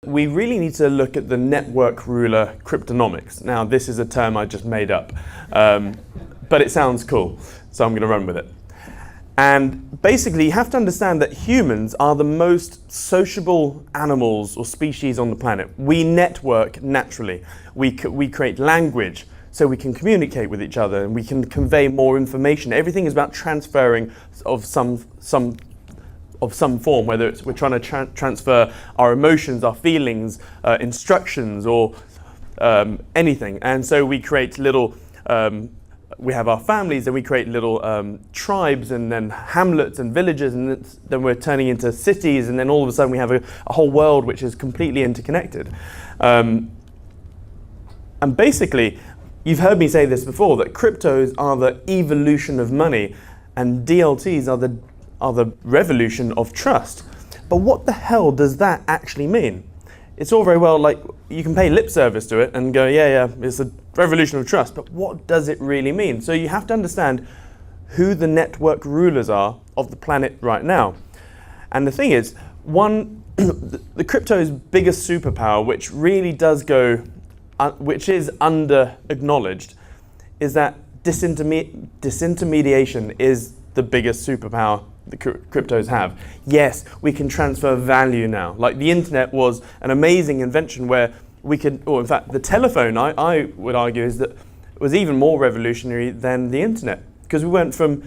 We really need to look at the network ruler cryptonomics. Now, this is a term I just made up, but it sounds cool, so I'm going to run with it. And basically, you have to understand that humans are the most sociable animals or species on the planet. We network naturally. We create language so we can communicate with each other and we can convey more information. Everything is about transferring of some form, whether it's we're trying to transfer our emotions, our feelings, instructions, or anything. And so we create little, we have our families, and we create little tribes, and then hamlets and villages, and then we're turning into cities, and then all of a sudden we have a whole world which is completely interconnected. And basically, you've heard me say this before, that cryptos are the evolution of money, and DLTs are the revolution of trust. But what the hell does that actually mean? It's all very well, like, you can pay lip service to it and go, yeah, it's the revolution of trust, but what does it really mean? So you have to understand who the network rulers are of the planet right now. And the thing is, the crypto's biggest superpower, which really does go, which is under-acknowledged, is that disintermediation is the biggest superpower the cryptos have. Yes, we can transfer value now. Like, the internet was an amazing invention where we could, or in fact the telephone, I would argue, is that it was even more revolutionary than the internet, because we went from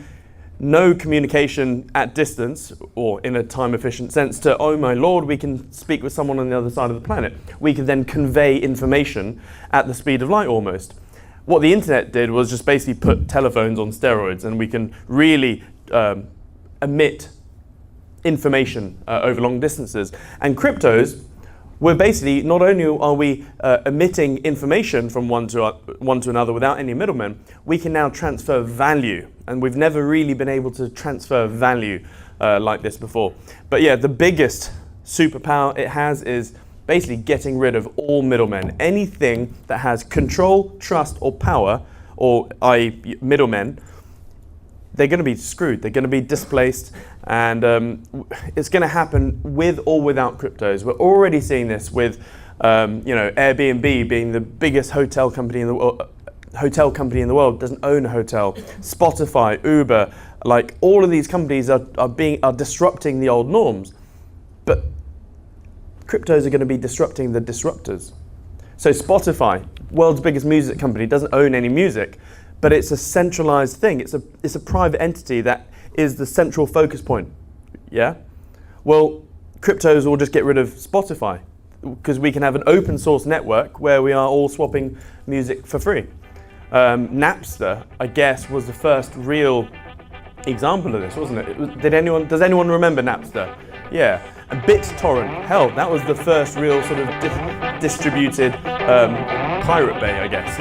no communication at distance or in a time efficient sense to, oh my lord, we can speak with someone on the other side of the planet. We could then convey information at the speed of light almost. What the internet did was just basically put telephones on steroids, and we can really emit information over long distances. And cryptos, we're basically, not only are we emitting information from one to another without any middlemen, we can now transfer value. And we've never really been able to transfer value like this before. But yeah, the biggest superpower it has is basically getting rid of all middlemen. Anything that has control, trust, or power, or i.e. middlemen, they're going to be screwed, they're going to be displaced, and it's going to happen with or without cryptos. We're already seeing this with Airbnb being the biggest hotel company in the world. Doesn't own a hotel. Spotify, Uber, like all of these companies are disrupting the old norms. But cryptos are going to be disrupting the disruptors. So Spotify, world's biggest music company, doesn't own any music, but it's a centralized thing. It's a private entity that is the central focus point. Yeah? Well, cryptos will just get rid of Spotify, because we can have an open source network where we are all swapping music for free. Napster, I guess, was the first real example of this, wasn't it? Does anyone remember Napster? Yeah. And BitTorrent, hell, that was the first real sort of distributed Pirate Bay, I guess.